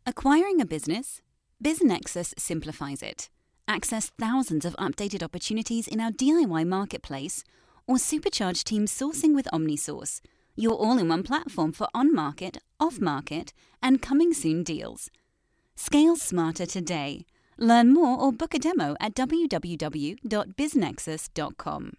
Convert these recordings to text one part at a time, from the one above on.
Acquiring a business? BizNexus simplifies it. Access thousands of updated opportunities in our DIY marketplace or supercharge team sourcing with OmniSource, your all-in-one platform for on-market, off-market, and coming-soon deals. Scale smarter today. Learn more or book a demo at www.biznexus.com.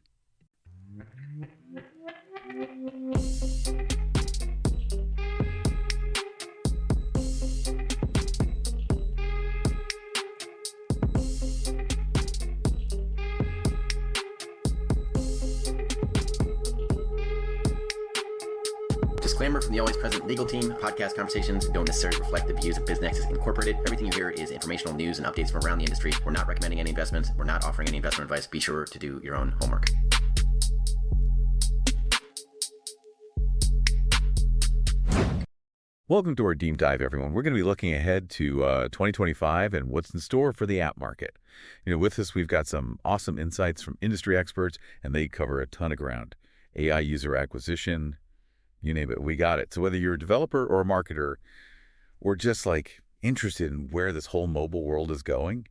Disclaimer from the always present legal team. Podcast conversations don't necessarily reflect the views of BizNexus Incorporated. Everything you hear is informational news and updates from around the industry. We're not recommending any investments. We're not offering any investment advice. Be sure to do your own homework. Welcome to our deep dive, everyone. We're going to be looking ahead to 2025 and what's in store for the app market. With this, we've got some awesome insights from industry experts, and they cover a ton of ground. AI user acquisition, you name it, we got it. So whether you're a developer or a marketer, or just interested in where this whole mobile world is going,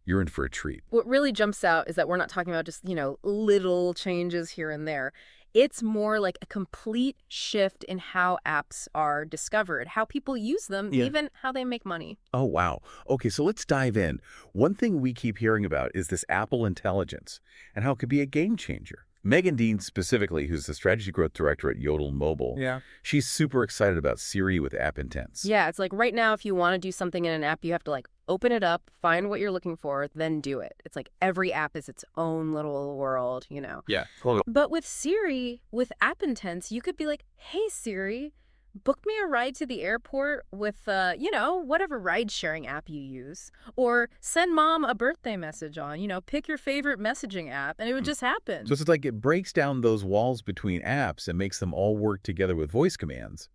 you're in for a treat. What really jumps out is that we're not talking about just, little changes here and there. It's more like a complete shift in how apps are discovered, how people use them, even how they make money. Oh, wow. Okay, so let's dive in. One thing we keep hearing about is this Apple Intelligence and how it could be a game changer. Megan Dean specifically, who's the strategy growth director at Yodel Mobile, she's super excited about Siri with App Intents. Yeah, it's like right now, if you want to do something in an app, you have to open it up, find what you're looking for, then do it. It's like every app is its own little world, Yeah, totally. But with Siri, with App Intents, you could be like, hey, Siri, book me a ride to the airport with, whatever ride-sharing app you use. Or send mom a birthday message on, pick your favorite messaging app, and it would just happen. So it's like it breaks down those walls between apps and makes them all work together with voice commands.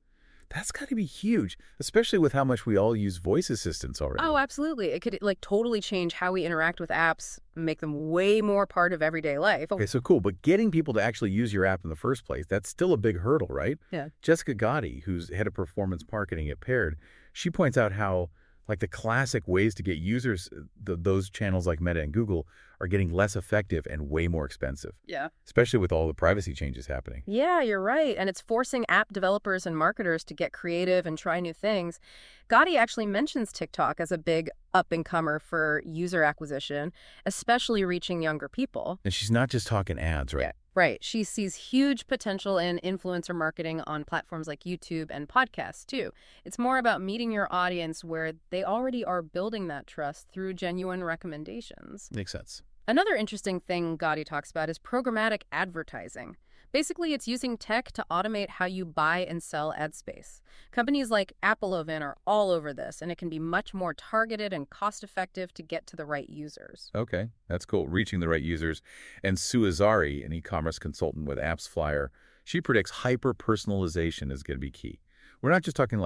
That's got to be huge, especially with how much we all use voice assistants already. Oh, absolutely. It could totally change how we interact with apps, make them way more part of everyday life. Okay, so cool. But getting people to actually use your app in the first place, that's still a big hurdle, right? Yeah. Jessica Gotti, who's head of performance marketing at Paired, she points out how the classic ways to get users, those channels like Meta and Google, are getting less effective and way more expensive. Yeah. Especially with all the privacy changes happening. Yeah, you're right. And it's forcing app developers and marketers to get creative and try new things. Gotti actually mentions TikTok as a big up-and-comer for user acquisition, especially reaching younger people. And she's not just talking ads, right? Yeah. Right. She sees huge potential in influencer marketing on platforms like YouTube and podcasts, too. It's more about meeting your audience where they already are building that trust through genuine recommendations. Makes sense. Another interesting thing Gotti talks about is programmatic advertising. Basically, it's using tech to automate how you buy and sell ad space. Companies like AppleOven are all over this, and it can be much more targeted and cost-effective to get to the right users. Okay, that's cool. Reaching the right users. And Sue Azari, an e-commerce consultant with AppsFlyer, she predicts hyper-personalization is going to be key. We're not just talking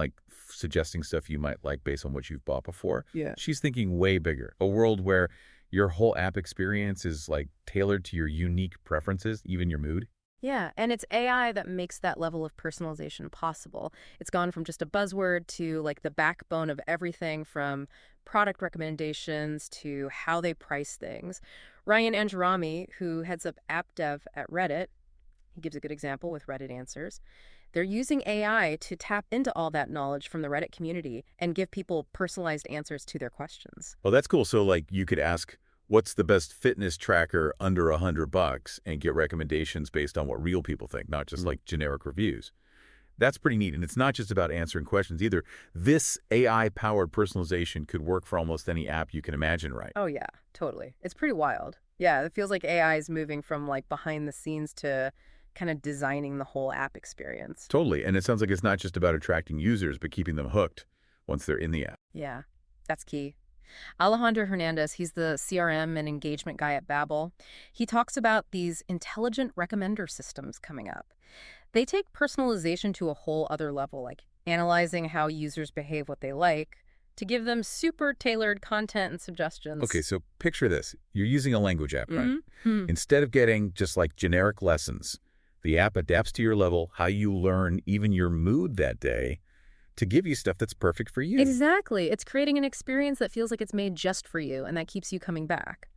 suggesting stuff you might like based on what you've bought before. Yeah. She's thinking way bigger. A world where your whole app experience is tailored to your unique preferences, even your mood. Yeah, and it's AI that makes that level of personalization possible. It's gone from just a buzzword to the backbone of everything from product recommendations to how they price things. Ryan Anjarami, who heads up app dev at Reddit, he gives a good example with Reddit Answers. They're using AI to tap into all that knowledge from the Reddit community and give people personalized answers to their questions. Well, that's cool. So you could ask, what's the best fitness tracker under $100 and get recommendations based on what real people think, not just generic reviews. That's pretty neat. And it's not just about answering questions either. This AI-powered personalization could work for almost any app you can imagine, right? Oh, yeah, totally. It's pretty wild. Yeah, it feels like AI is moving from behind the scenes to kind of designing the whole app experience. Totally. And it sounds like it's not just about attracting users, but keeping them hooked once they're in the app. Yeah, that's key. Alejandro Hernandez, he's the CRM and engagement guy at Babbel. He talks about these intelligent recommender systems coming up. They take personalization to a whole other level, analyzing how users behave what they like to give them super tailored content and suggestions. Okay, so picture this. You're using a language app, right? Mm-hmm. Instead of getting just generic lessons, the app adapts to your level, how you learn, even your mood that day, to give you stuff that's perfect for you. Exactly. It's creating an experience that feels like it's made just for you and that keeps you coming back.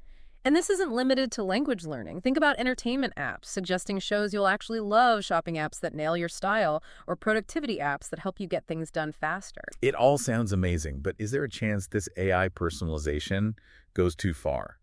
And this isn't limited to language learning. Think about entertainment apps, suggesting shows you'll actually love, shopping apps that nail your style, or productivity apps that help you get things done faster. It all sounds amazing, but is there a chance this AI personalization goes too far?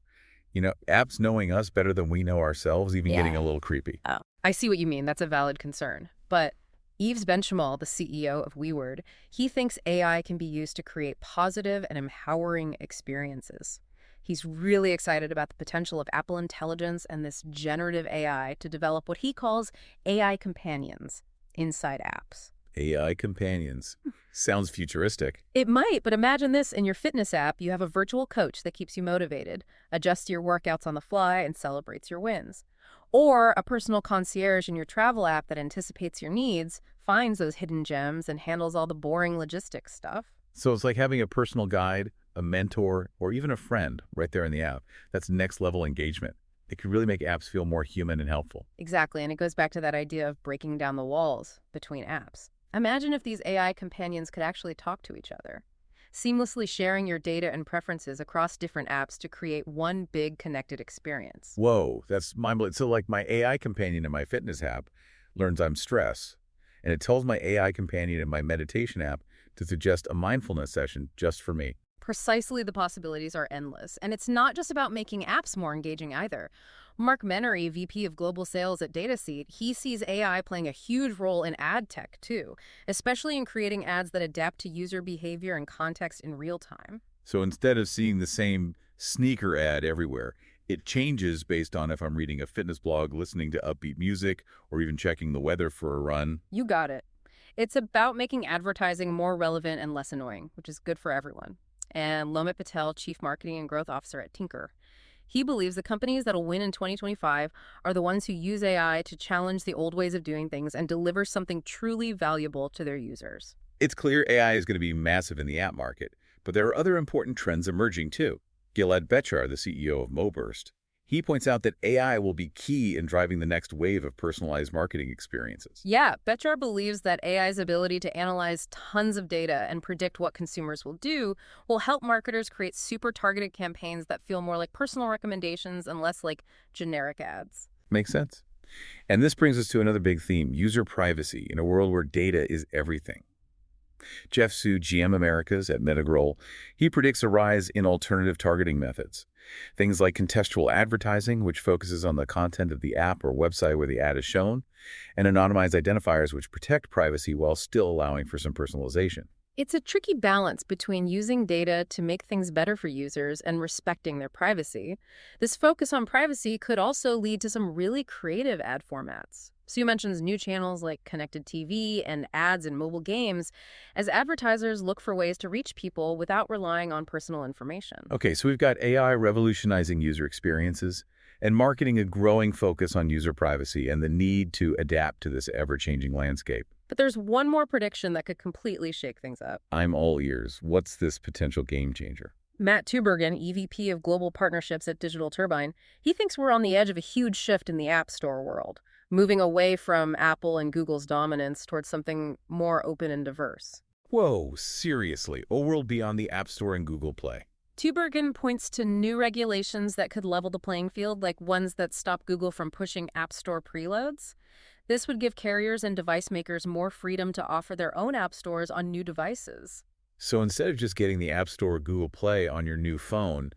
Apps knowing us better than we know ourselves, even getting a little creepy. Oh, I see what you mean. That's a valid concern. But Yves Benchimol, the CEO of WeWord, he thinks AI can be used to create positive and empowering experiences. He's really excited about the potential of Apple Intelligence and this generative AI to develop what he calls AI companions inside apps. AI companions. Sounds futuristic. It might, but imagine this. In your fitness app, you have a virtual coach that keeps you motivated, adjusts your workouts on the fly, and celebrates your wins. Or a personal concierge in your travel app that anticipates your needs, finds those hidden gems, and handles all the boring logistics stuff. So it's like having a personal guide, a mentor, or even a friend right there in the app. That's next level engagement. It could really make apps feel more human and helpful. Exactly, and it goes back to that idea of breaking down the walls between apps. Imagine if these AI companions could actually talk to each other, seamlessly sharing your data and preferences across different apps to create one big connected experience. Whoa, that's mind-blowing. So like my AI companion in my fitness app learns I'm stressed, and it tells my AI companion in my meditation app to suggest a mindfulness session just for me. Precisely, the possibilities are endless. And it's not just about making apps more engaging either. Mark Menery, VP of Global Sales at DataSeat, he sees AI playing a huge role in ad tech too, especially in creating ads that adapt to user behavior and context in real time. So instead of seeing the same sneaker ad everywhere, it changes based on if I'm reading a fitness blog, listening to upbeat music, or even checking the weather for a run. You got it. It's about making advertising more relevant and less annoying, which is good for everyone. And Lomit Patel, Chief Marketing and Growth Officer at Tinker, he believes the companies that'll win in 2025 are the ones who use AI to challenge the old ways of doing things and deliver something truly valuable to their users. It's clear AI is going to be massive in the app market, but there are other important trends emerging too. Gilad Bechar, the CEO of Moburst, he points out that AI will be key in driving the next wave of personalized marketing experiences. Yeah, Bechar believes that AI's ability to analyze tons of data and predict what consumers will do will help marketers create super targeted campaigns that feel more like personal recommendations and less like generic ads. Makes sense. And this brings us to another big theme, user privacy, in a world where data is everything. Jeff Su, GM Americas at Metagroll, he predicts a rise in alternative targeting methods. Things like contextual advertising, which focuses on the content of the app or website where the ad is shown, and anonymized identifiers, which protect privacy while still allowing for some personalization. It's a tricky balance between using data to make things better for users and respecting their privacy. This focus on privacy could also lead to some really creative ad formats. Su mentions new channels like connected TV and ads in mobile games as advertisers look for ways to reach people without relying on personal information. Okay, so we've got AI revolutionizing user experiences and marketing a growing focus on user privacy and the need to adapt to this ever-changing landscape. But there's one more prediction that could completely shake things up. I'm all ears. What's this potential game changer? Matt Tubergen, EVP of Global Partnerships at Digital Turbine, he thinks we're on the edge of a huge shift in the App Store world, moving away from Apple and Google's dominance towards something more open and diverse. Whoa, seriously, a world beyond the App Store and Google Play. Tubergen points to new regulations that could level the playing field, like ones that stop Google from pushing App Store preloads. This would give carriers and device makers more freedom to offer their own app stores on new devices. So instead of just getting the App Store or Google Play on your new phone,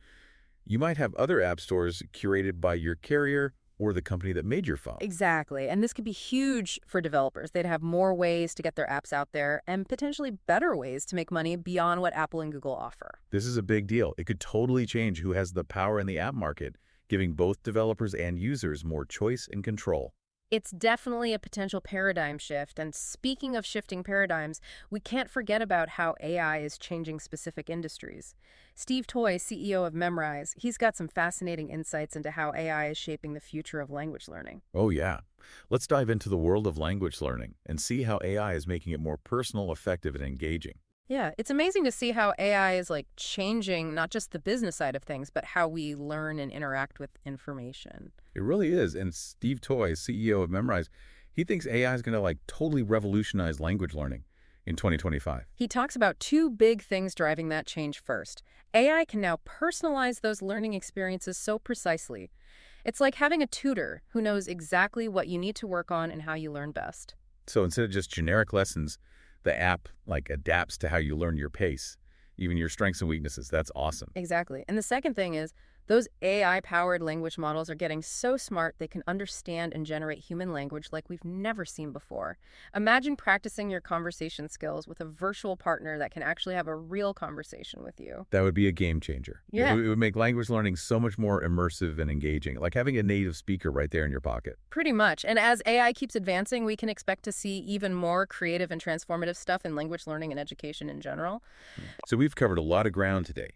you might have other app stores curated by your carrier or the company that made your phone. Exactly. And this could be huge for developers. They'd have more ways to get their apps out there and potentially better ways to make money beyond what Apple and Google offer. This is a big deal. It could totally change who has the power in the app market, giving both developers and users more choice and control. It's definitely a potential paradigm shift. And speaking of shifting paradigms, we can't forget about how AI is changing specific industries. Steve Toy, CEO of Memrise, he's got some fascinating insights into how AI is shaping the future of language learning. Oh, yeah. Let's dive into the world of language learning and see how AI is making it more personal, effective, and engaging. Yeah, it's amazing to see how AI is changing not just the business side of things, but how we learn and interact with information. It really is. And Steve Toy, CEO of Memrise, he thinks AI is going to totally revolutionize language learning. in 2025? He talks about two big things driving that change first. AI can now personalize those learning experiences so precisely. It's like having a tutor who knows exactly what you need to work on and how you learn best. So instead of just generic lessons, the app adapts to how you learn your pace, even your strengths and weaknesses. That's awesome. Exactly. And the second thing is, those AI-powered language models are getting so smart they can understand and generate human language like we've never seen before. Imagine practicing your conversation skills with a virtual partner that can actually have a real conversation with you. That would be a game changer. Yeah. It would make language learning so much more immersive and engaging, like having a native speaker right there in your pocket. Pretty much. And as AI keeps advancing, we can expect to see even more creative and transformative stuff in language learning and education in general. So we've covered a lot of ground today.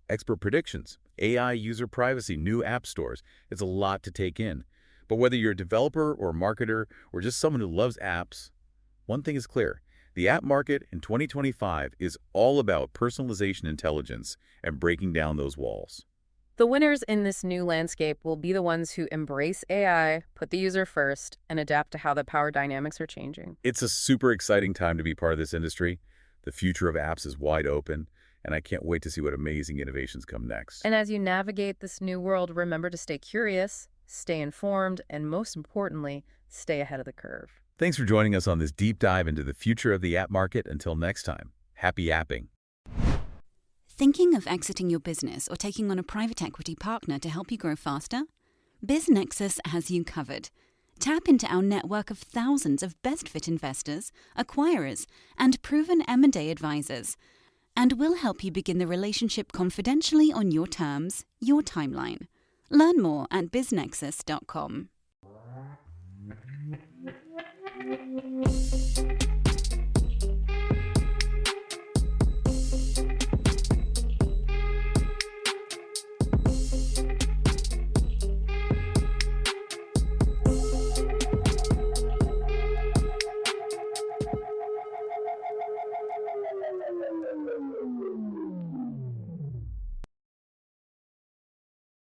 Expert predictions, AI user privacy, new app stores. It's a lot to take in. But whether you're a developer or a marketer or just someone who loves apps, one thing is clear. The app market in 2025 is all about personalization intelligence and breaking down those walls. The winners in this new landscape will be the ones who embrace AI, put the user first, and adapt to how the power dynamics are changing. It's a super exciting time to be part of this industry. The future of apps is wide open, and I can't wait to see what amazing innovations come next. And as you navigate this new world, remember to stay curious, stay informed, and most importantly, stay ahead of the curve. Thanks for joining us on this deep dive into the future of the app market. Until next time, happy apping. Thinking of exiting your business or taking on a private equity partner to help you grow faster? BizNexus has you covered. Tap into our network of thousands of best-fit investors, acquirers, and proven M&A advisors, and we'll help you begin the relationship confidentially on your terms, your timeline. Learn more at biznexus.com.